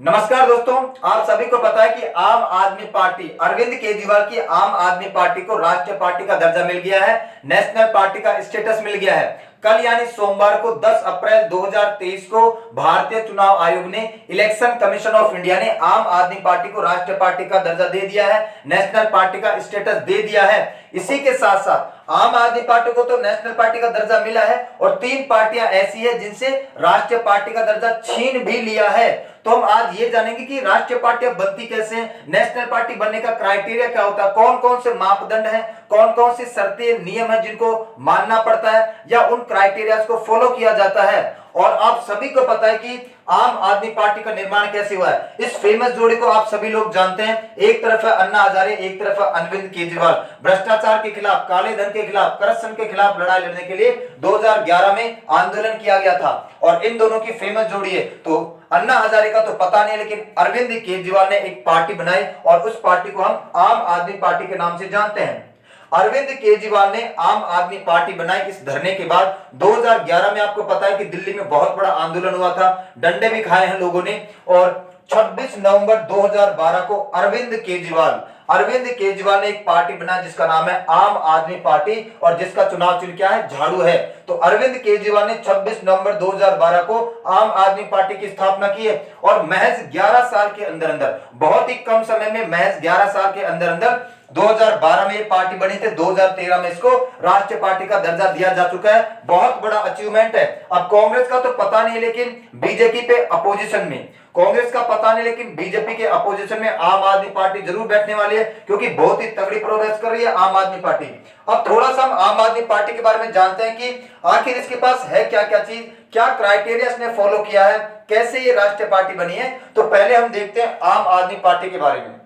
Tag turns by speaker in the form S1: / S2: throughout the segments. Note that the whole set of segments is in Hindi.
S1: नमस्कार दोस्तों, आप सभी को पता है कि आम आदमी पार्टी अरविंद केजरीवाल की आम आदमी पार्टी को राष्ट्रीय पार्टी का दर्जा मिल गया है, नेशनल पार्टी का स्टेटस मिल गया है। कल यानी सोमवार को 10 अप्रैल 2023 को भारतीय चुनाव आयोग ने इलेक्शन कमीशन ऑफ इंडिया ने आम आदमी पार्टी को राष्ट्रीय पार्टी का दर्जा दे दिया है, नेशनल पार्टी का स्टेटस दे दिया है। इसी के साथ साथ आम आदमी पार्टी को तो नेशनल पार्टी का दर्जा मिला है और 3 पार्टियां ऐसी है जिनसे राष्ट्रीय पार्टी का दर्जा छीन भी लिया है। तो हम आज ये जानेंगे कि राष्ट्रीय पार्टियां बनती कैसे हैं, नेशनल पार्टी बनने का क्राइटेरिया क्या होता है, कौन कौन से मापदंड हैं, कौन कौन सी शर्तें नियम है जिनको मानना पड़ता है या उन क्राइटेरिया को फॉलो किया जाता है। और आप सभी को पता है कि आम आदमी पार्टी का निर्माण कैसे हुआ है। इस फेमस जोड़ी को आप सभी लोग जानते हैं। एक तरफ है अन्ना हजारे, एक तरफ है अरविंद केजरीवाल। भ्रष्टाचार के खिलाफ, काले धन के खिलाफ, करप्शन के खिलाफ लड़ाई लड़ने के लिए 2011 में आंदोलन किया गया था और इन दोनों की फेमस जोड़ी है। तो अन्ना हजारे का तो पता नहीं, लेकिन अरविंद केजरीवाल ने एक पार्टी बनाई और उस पार्टी को हम आम आदमी पार्टी के नाम से जानते हैं। अरविंद केजरीवाल ने आम आदमी पार्टी बनाई इस धरने के बाद 2011 में। आपको पता है कि दिल्ली में बहुत बड़ा आंदोलन हुआ था, डंडे भी खाए हैं लोगों ने। और 26 नवंबर 2012 को अरविंद केजरीवाल ने एक पार्टी बनाई जिसका नाम है आम आदमी पार्टी और जिसका चुनाव चिन्ह क्या है, झाड़ू है। तो अरविंद केजरीवाल ने 26 नवंबर 2012 को आम आदमी पार्टी की स्थापना की है और महज 11 साल के अंदर अंदर, बहुत ही कम समय में, महज 11 साल के अंदर अंदर 2012 में ये पार्टी बनी थी, 2013 में इसको राष्ट्रीय पार्टी का दर्जा दिया जा चुका है। बहुत बड़ा अचीवमेंट है। अब कांग्रेस का तो पता नहीं, लेकिन बीजेपी पे अपोजिशन में, कांग्रेस का पता नहीं लेकिन बीजेपी के अपोजिशन में आम आदमी पार्टी जरूर बैठने वाली है, क्योंकि बहुत ही तगड़ी प्रोग्रेस कर रही है आम आदमी पार्टी। अब थोड़ा सा हम आम आदमी पार्टी के बारे में जानते हैं कि आखिर इसके पास है क्या क्या चीज, क्या क्राइटेरिया इसने फॉलो किया है, कैसे ये राष्ट्रीय पार्टी बनी है। तो पहले हम देखते हैं आम आदमी पार्टी के बारे में।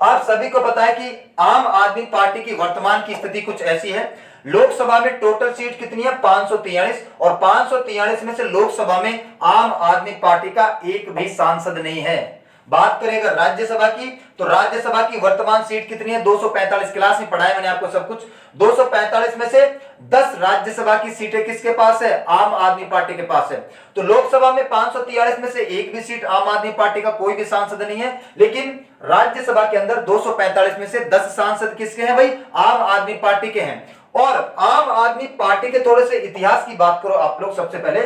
S1: आप सभी को पता है कि आम आदमी पार्टी की वर्तमान की स्थिति कुछ ऐसी है। लोकसभा में टोटल सीट कितनी है, 543, और 543 में से लोकसभा में आम आदमी पार्टी का एक भी सांसद नहीं है। बात करें अगर राज्यसभा की, तो राज्यसभा की वर्तमान सीट कितनी है, 245। क्लास में पढ़ाया मैंने आपको सब कुछ। 245 में से 10 राज्यसभा की सीटें किसके पास है, आम आदमी पार्टी के पास है। तो लोकसभा में 543 में से एक भी सीट आम आदमी पार्टी का कोई भी सांसद नहीं है, लेकिन राज्यसभा के अंदर 245 में से 10 सांसद किसके हैं भाई, आम आदमी पार्टी के हैं। और आम आदमी पार्टी के थोड़े से इतिहास की बात करो आप लोग। सबसे पहले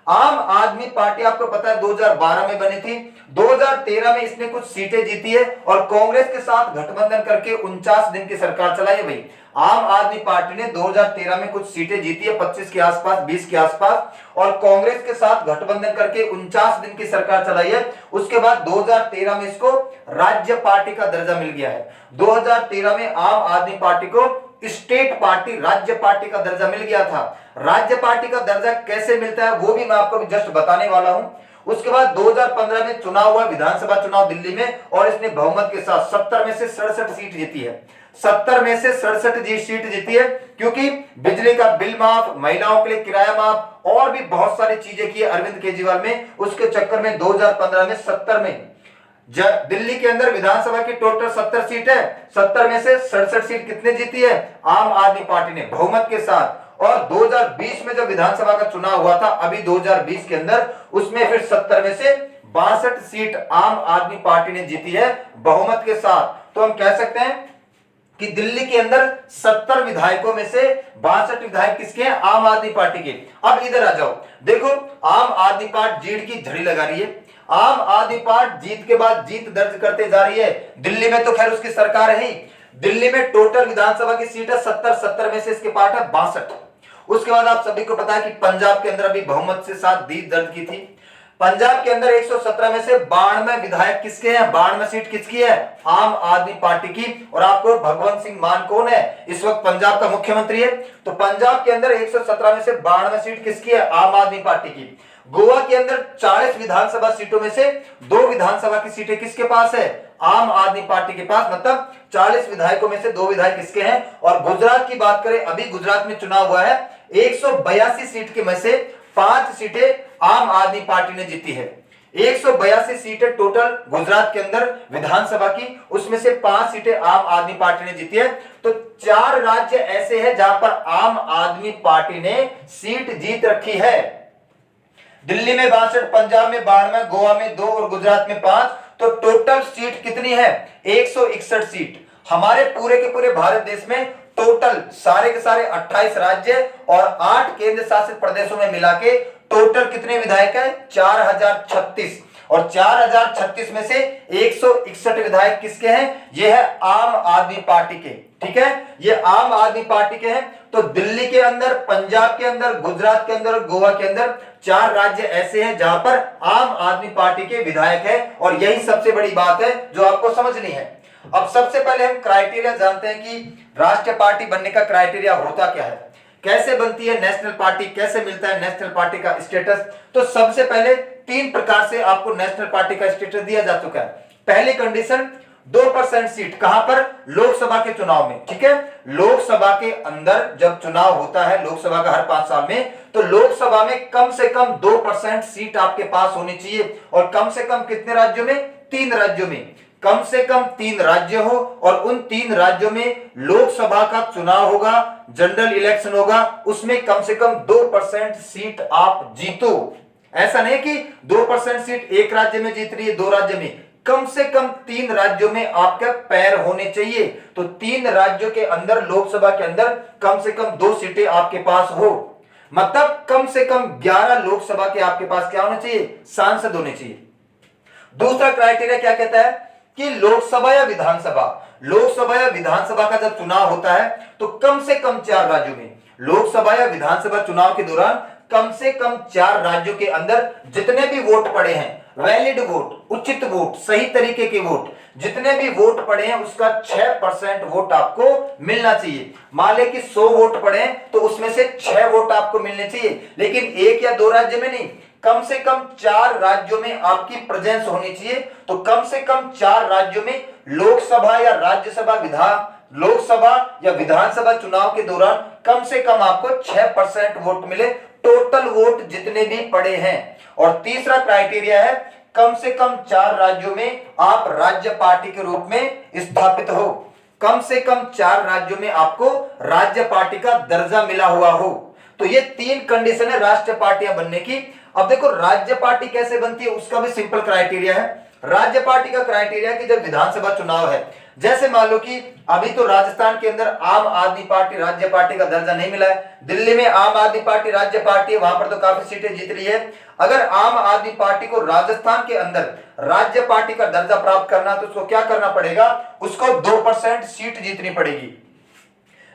S1: आम आदमी पार्टी आपको पता है 2012 में बनी थी, 2013 में इसने कुछ सीटें जीती है और कांग्रेस के साथ गठबंधन करके 49 दिन की सरकार चलाई है भाई। आम आदमी पार्टी ने 2013 में कुछ सीटें जीती है, 25 के आसपास, 20 के आसपास, और कांग्रेस के साथ गठबंधन करके 49 दिन की सरकार चलाई है। उसके बाद 2013 में इसको राज्य पार्टी का दर्जा मिल गया है। 2013 में आम आदमी पार्टी को स्टेट पार्टी, राज्य पार्टी का दर्जा मिल गया था। राज्य पार्टी का दर्जा कैसे मिलता है वो भी मैं आपको जस्ट बताने वाला हूं। उसके बाद 2015 में चुनाव हुआ, विधानसभा चुनाव दिल्ली में, और इसने बहुमत के साथ 70 में से 67 सीट जीती है। 70 में से 67 सीट जीती है, क्योंकि बिजली का बिल माफ, महिलाओं के लिए किराया माफ और भी बहुत सारी चीजें की अरविंद केजरीवाल में। उसके चक्कर में 2015 में 70 में दिल्ली के अंदर विधानसभा की टोटल 70 सीट है, 70 में से 67 सीट कितने जीती है, आम आदमी पार्टी ने बहुमत के साथ। और 2020 में जब विधानसभा का चुनाव हुआ था, अभी 2020 के अंदर, उसमें फिर 70 में से 62 सीट आम आदमी पार्टी ने जीती है बहुमत के साथ। तो हम कह सकते हैं कि दिल्ली के अंदर 70 विधायकों में से 62 विधायक किसके हैं, आम आदमी पार्टी के। अब इधर आ जाओ, देखो आम आदमी पार्टी जीत की झड़ी लगा रही है। आम आदमी पार्टी जीत के बाद जीत दर्ज करते जा रही है। दिल्ली में तो खैर उसकी सरकार है ही। दिल्ली में टोटल विधानसभा की सीट है 70 में से इसके पार्ट है 62। उसके बाद आप सभी को पता है कि पंजाब के अंदर भी बहुमत से साथ जीत दर्ज की थी। पंजाब के अंदर 117 में से 92 विधायक किसके हैं, 92 सीट किसकी है, आम आदमी पार्टी की। और आपको भगवंत सिंह मान कौन है, इस वक्त पंजाब का मुख्यमंत्री है। तो पंजाब के अंदर 117 में से 92 सीट किसकी है, आम आदमी पार्टी की। गोवा के अंदर 40 विधानसभा सीटों में से 2 विधानसभा की सीटें किसके पास है, आम आदमी पार्टी के पास। मतलब 40 विधायकों में से 2 विधायक किसके हैं। और गुजरात की बात करें, अभी गुजरात में चुनाव हुआ है, 182 सीट के में से 5 सीटें आम आदमी पार्टी ने जीती है। 182 सीटें टोटल गुजरात के अंदर विधानसभा की, उसमें से 5 सीटें आम आदमी पार्टी ने जीती है। तो 4 राज्य ऐसे हैं जहां पर आम आदमी पार्टी ने सीट जीत रखी है। दिल्ली में 62, पंजाब में 92, गोवा में 2 और गुजरात में 5। तो टोटल सीट कितनी है? 161 सीट। हमारे पूरे के पूरे भारत देश में टोटल सारे के सारे 28 राज्य और 8 केंद्र शासित प्रदेशों में मिला के टोटल कितने विधायक है? 4036। और 4036 में से 161 विधायक किसके हैं? ये है आम आदमी पार्टी के। ठीक है, ये आम आदमी पार्टी के हैं। तो दिल्ली के अंदर, पंजाब के अंदर, गुजरात के अंदर, गोवा के अंदर 4 राज्य ऐसे हैं जहां पर आम आदमी पार्टी के विधायक हैं, और यही सबसे बड़ी बात है जो आपको समझनी है। अब सबसे पहले हम क्राइटेरिया जानते हैं कि राष्ट्रीय पार्टी बनने का क्राइटेरिया होता क्या है, कैसे बनती है नेशनल पार्टी, कैसे मिलता है नेशनल पार्टी का स्टेटस। तो सबसे पहले 3 प्रकार से आपको नेशनल पार्टी का स्टेटस दिया जा चुका है। पहली कंडीशन 2% सीट, कहां पर? लोकसभा के चुनाव में। ठीक है, लोकसभा के अंदर जब चुनाव होता है, लोकसभा का हर 5 साल में, तो लोकसभा में कम से कम 2% सीट आपके पास होनी चाहिए। और कम से कम कितने राज्यों में? 3 राज्यों में। कम से कम 3 राज्य हो और उन 3 राज्यों में लोकसभा का चुनाव होगा, जनरल इलेक्शन होगा, उसमें कम से कम 2% सीट आप जीतो। ऐसा नहीं कि 2% सीट एक राज्य में जीत रही है, 2 राज्य में, कम से कम 3 राज्यों में आपके पैर होने चाहिए। तो 3 राज्यों के अंदर, लोकसभा के अंदर कम से कम 2 सीटें आपके पास हो, मतलब कम से कम 11 लोकसभा के आपके पास क्या होने चाहिए? सांसद होने चाहिए। दूसरा क्राइटेरिया क्या कहता है कि लोकसभा या विधानसभा, लोकसभा या विधानसभा का जब चुनाव होता है तो कम से कम 4 राज्यों में, लोकसभा या विधानसभा चुनाव के दौरान कम से कम 4 राज्यों के अंदर जितने भी वोट पड़े हैं, वैलिड वोट, उचित वोट, सही तरीके के वोट, जितने भी वोट पड़े हैं उसका 6% वोट आपको मिलना चाहिए। मान ले कि 100 वोट पड़े हैं तो उसमें से 6 वोट आपको मिलने चाहिए, लेकिन 1 या 2 राज्य में नहीं, कम से कम 4 राज्यों में आपकी प्रेजेंस होनी चाहिए। तो कम से कम 4 राज्यों में लोकसभा या राज्यसभा लोकसभा या विधानसभा चुनाव के दौरान कम से कम आपको 6% वोट मिले, टोटल वोट जितने भी पड़े हैं। और तीसरा क्राइटेरिया है कम से कम 4 राज्यों में आप राज्य पार्टी के रूप में स्थापित हो, कम से कम 4 राज्यों में आपको राज्य पार्टी का दर्जा मिला हुआ हो। तो ये 3 कंडीशन है राष्ट्रीय पार्टियां बनने की। अब देखो राज्य पार्टी कैसे बनती है उसका भी सिंपल क्राइटेरिया है। राज्य पार्टी का क्राइटेरिया कि जब विधानसभा चुनाव है, जैसे मान लो कि अभी तो राजस्थान के अंदर आम आदमी पार्टी राज्य पार्टी का दर्जा नहीं मिला है, दिल्ली में आम आदमी पार्टी राज्य पार्टी है, वहां पर तो काफी सीटें जीत रही है। अगर आम आदमी पार्टी को राजस्थान के अंदर राज्य पार्टी का दर्जा प्राप्त करना तो उसको क्या करना पड़ेगा? उसको 2% सीट जीतनी पड़ेगी।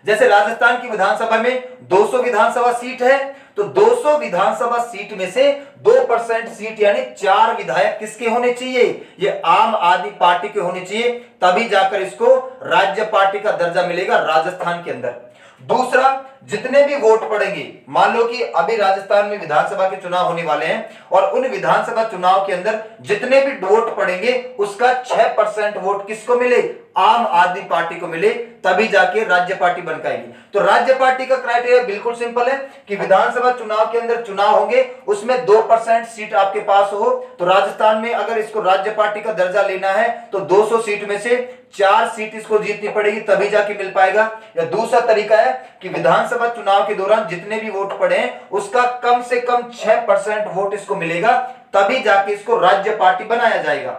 S1: जैसे राजस्थान की विधानसभा में 200 विधानसभा सीट है, तो 200 विधानसभा सीट में से 2% सीट यानी 4 विधायक किसके होने चाहिए? ये आम आदमी पार्टी के होने चाहिए, तभी जाकर इसको राज्य पार्टी का दर्जा मिलेगा राजस्थान के अंदर। दूसरा, जितने भी वोट पड़ेंगे, मान लो कि अभी राजस्थान में विधानसभा के चुनाव होने वाले हैं और उन विधानसभा चुनाव के अंदर जितने भी वोट पड़ेंगे उसका 6% वोट किसको मिले? आम आदमी पार्टी को मिले, तभी जाके राज्य पार्टी बन पाएगी। तो राज्य पार्टी का क्राइटेरिया बिल्कुल सिंपल है कि विधानसभा चुनाव के अंदर चुनाव होंगे, उसमें 2% सीट आपके पास हो। तो राजस्थान में अगर इसको राज्य पार्टी का दर्जा लेना है तो 200 सीट में से 4 सीट इसको जीतनी पड़ेगी, तभी जाके मिल पाएगा। या दूसरा तरीका है कि विधानसभा चुनाव के दौरान जितने भी वोट पड़े हैं उसका कम से कम 6% वोट इसको मिलेगा, तभी जाके इसको राज्य पार्टी बनाया जाएगा।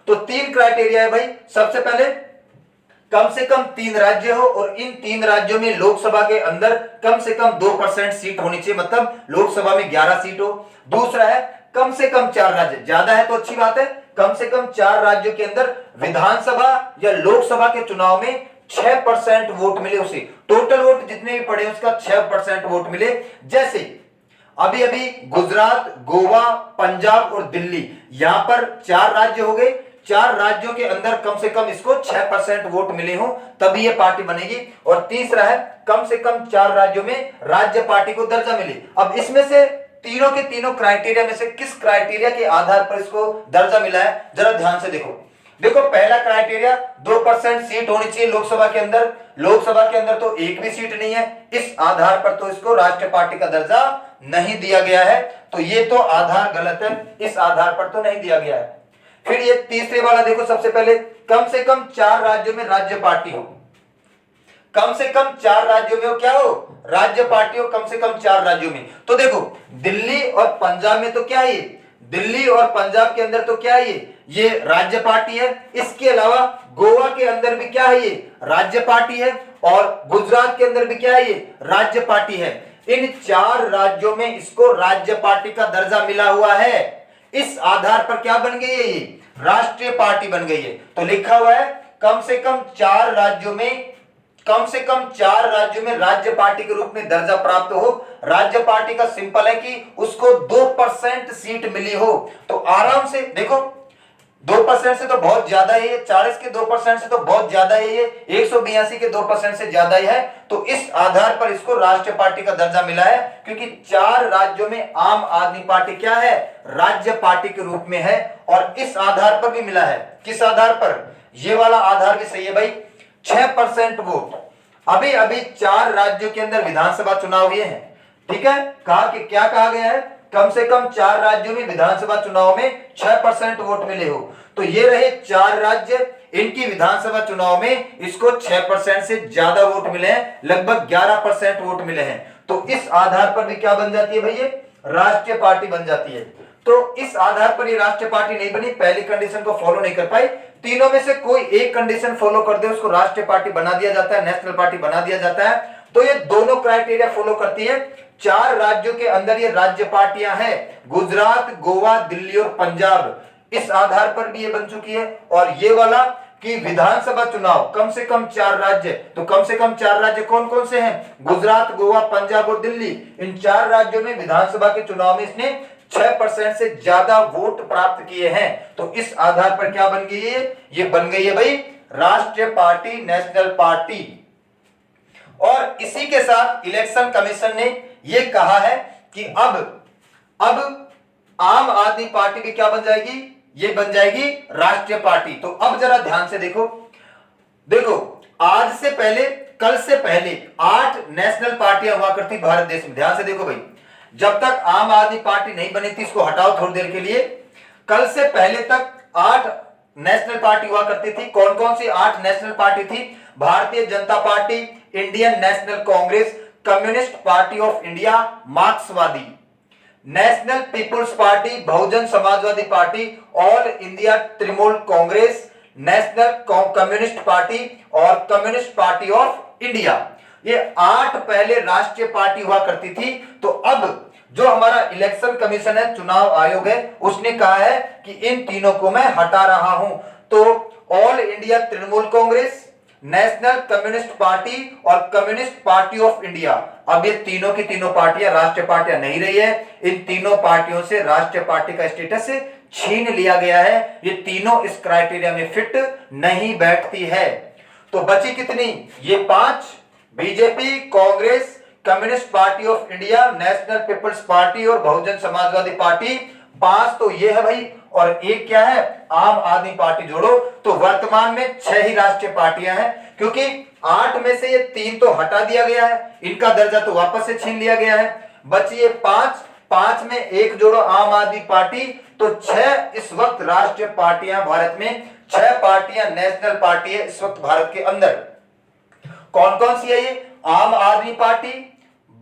S1: तो 3 क्राइटेरिया है भाई। सबसे पहले कम से कम 3 राज्य हो और इन 3 राज्यों में लोकसभा के अंदर कम से कम 2% सीट होनी चाहिए, मतलब लोकसभा में 11 सीट हो। दूसरा है कम से कम 4 राज्य, ज्यादा है तो अच्छी बात है, कम से कम 4 राज्यों के अंदर विधानसभा या लोकसभा के चुनाव में 6% वोट मिले, उसे टोटल वोट जितने भी पड़े उसका 6% वोट मिले। जैसे अभी अभी गुजरात, गोवा, पंजाब और दिल्ली, यहां पर 4 राज्य हो गए, 4 राज्यों के अंदर कम से कम इसको 6% वोट मिले हो, तभी ये पार्टी बनेगी। और तीसरा है कम से कम 4 राज्यों में राज्य पार्टी को दर्जा मिले। अब इसमें से तीनों के तीनों क्राइटेरिया में से किस क्राइटेरिया के आधार पर इसको दर्जा मिला है, जरा ध्यान से देखो। देखो पहला क्राइटेरिया 2% सीट होनी चाहिए लोकसभा के अंदर, लोकसभा के अंदर तो एक भी सीट नहीं है, इस आधार पर तो इसको राष्ट्रीय पार्टी का दर्जा नहीं दिया गया है। तो ये तो आधार गलत है, इस आधार पर तो नहीं दिया गया है। फिर ये तीसरे वाला देखो, सबसे पहले कम से कम 4 राज्यों में राज्य पार्टी हो, कम से कम 4 राज्यों में हो, क्या हो, राज्य पार्टी हो, कम से कम 4 राज्यों में। तो देखो दिल्ली और पंजाब में तो क्या है, दिल्ली और पंजाब के अंदर तो क्या है, ये राज्य पार्टी है। इसके अलावा गोवा के अंदर भी क्या है, ये राज्य पार्टी है। और गुजरात के अंदर भी क्या है, ये राज्य पार्टी है। इन 4 राज्यों में इसको राज्य पार्टी का दर्जा मिला हुआ है। इस आधार पर क्या बन गई है, ये राष्ट्रीय पार्टी बन गई है। तो लिखा हुआ है कम से कम 4 राज्यों में, कम से कम 4 राज्यों में राज्य पार्टी के रूप में दर्जा प्राप्त हो। राज्य पार्टी का सिंपल है कि उसको 2% सीट मिली हो। तो आराम से देखो 2% से तो बहुत ज्यादा है ये, 40 के 2% से तो बहुत ज्यादा है ये, 182 के 2% से ज्यादा ही है। तो इस आधार पर इसको राष्ट्रीय पार्टी का दर्जा मिला है, क्योंकि 4 राज्यों में आम आदमी पार्टी क्या है, राज्य पार्टी के रूप में है। और इस आधार पर भी मिला है, किस आधार पर, ये वाला आधार भी सही है भाई, 6% वोट। अभी अभी 4 राज्यों के अंदर विधानसभा चुनाव हुए हैं, ठीक है। कहा कि क्या कहा गया है, कम से कम 4 राज्यों में विधानसभा चुनाव में 6% वोट मिले हो। तो ये रहे 4 राज्य, इनकी विधानसभा चुनाव में इसको 6% से ज्यादा वोट मिले हैं, लगभग 11% वोट मिले हैं। तो इस आधार पर भी क्या बन जाती है भैया, राष्ट्रीय पार्टी बन जाती है। तो इस आधार पर ये राष्ट्रीय पार्टी नहीं बनी, पहली कंडीशन को फॉलो नहीं कर पाई। तीनों में से कोई एक कंडीशन फॉलो कर दे उसको राष्ट्रीय पार्टी बना दिया जाता है, नेशनल पार्टी बना दिया जाता है। तो ये दोनों क्राइटेरिया फॉलो करती है। 4 राज्यों के अंदर ये राज्य पार्टियां हैं, गुजरात, गोवा, दिल्ली और पंजाब। इस आधार पर भी ये बन चुकी है। और ये वाला कि विधानसभा चुनाव कम से कम 4 राज्य, तो कम से कम 4 राज्य कौन कौन से हैं, गुजरात, गोवा, पंजाब और दिल्ली। इन 4 राज्यों में विधानसभा के चुनाव में इसने 6% से ज्यादा वोट प्राप्त किए हैं। तो इस आधार पर क्या बन गई है, ये बन गई है भाई राष्ट्रीय पार्टी, नेशनल पार्टी। और इसी के साथ इलेक्शन कमीशन ने ये कहा है कि अब आम आदमी पार्टी भी क्या बन जाएगी, ये बन जाएगी राष्ट्रीय पार्टी। तो अब जरा ध्यान से देखो आज से पहले, कल से पहले 8 नेशनल पार्टियां हुआ करती भारत देश में। ध्यान से देखो भाई, जब तक आम आदमी पार्टी नहीं बनी थी, इसको हटाओ थोड़ी देर के लिए, कल से पहले तक 8 नेशनल पार्टी हुआ करती थी। कौन कौन सी 8 नेशनल पार्टी थी, Bharatiya Janata Party, Indian National Congress, Communist Party of India, मार्क्सवादी, National People's Party, Bahujan Samajwadi Party, All India Trinamool Congress, National Communist Party और कम्युनिस्ट पार्टी ऑफ इंडिया। ये 8 पहले राष्ट्रीय पार्टी हुआ करती थी। तो अब जो हमारा इलेक्शन कमीशन है, चुनाव आयोग है, उसने कहा है कि इन तीनों को मैं हटा रहा हूं। तो all India Trinamool Congress, National Communist Party और कम्युनिस्ट पार्टी ऑफ इंडिया, अब ये तीनों की तीनों पार्टियां राष्ट्रीय पार्टियां नहीं रही है। इन तीनों पार्टियों से राष्ट्रीय पार्टी का स्टेटस छीन लिया गया है। ये तीनों इस क्राइटेरिया में फिट नहीं बैठती है। तो बची कितनी, ये 5, BJP, Congress, Communist Party of India, National People's Party और बहुजन समाजवादी पार्टी। 5 तो ये है भाई, और एक क्या है, आम आदमी पार्टी जोड़ो। तो वर्तमान में 6 ही राष्ट्रीय पार्टियां हैं, क्योंकि 8 में से ये 3 तो हटा दिया गया है, इनका दर्जा तो वापस से छीन लिया गया है। बची ये 5 में 1 जोड़ो आम आदमी पार्टी, तो 6 इस वक्त राष्ट्रीय पार्टियां भारत में, 6 पार्टियां नेशनल पार्टी है इस वक्त भारत के अंदर। कौन कौन सी है ये, आम आदमी पार्टी,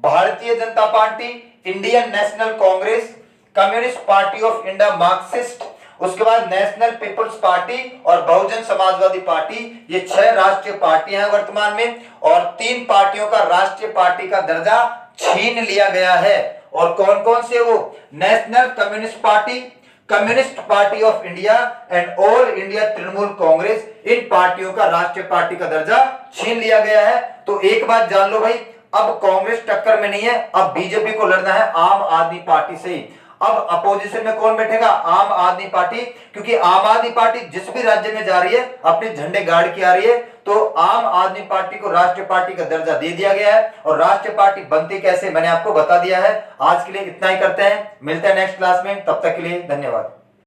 S1: भारतीय Janata Party, Indian National Congress, Communist Party of India Marxist, उसके बाद नेशनल पीपुल्स पार्टी और बहुजन समाजवादी पार्टी। ये 6 राष्ट्रीय पार्टियां हैं वर्तमान में, और 3 पार्टियों का राष्ट्रीय पार्टी का दर्जा छीन लिया गया है। और कौन कौन से वो, National Communist Party, Communist Party of India and All India Trinamool Congress, इन पार्टियों का राष्ट्रीय पार्टी का दर्जा छीन लिया गया है। तो एक बात जान लो भाई, अब कांग्रेस टक्कर में नहीं है, अब बीजेपी को लड़ना है आम आदमी पार्टी से। अब अपोजिशन में कौन बैठेगा, आम आदमी पार्टी, क्योंकि आम आदमी पार्टी जिस भी राज्य में जा रही है अपने झंडे गाड़ के आ रही है। तो आम आदमी पार्टी को राष्ट्रीय पार्टी का दर्जा दे दिया गया है। और राष्ट्रीय पार्टी बनती कैसे मैंने आपको बता दिया है। आज के लिए इतना ही करते हैं, मिलते हैं नेक्स्ट क्लास में, तब तक के लिए धन्यवाद।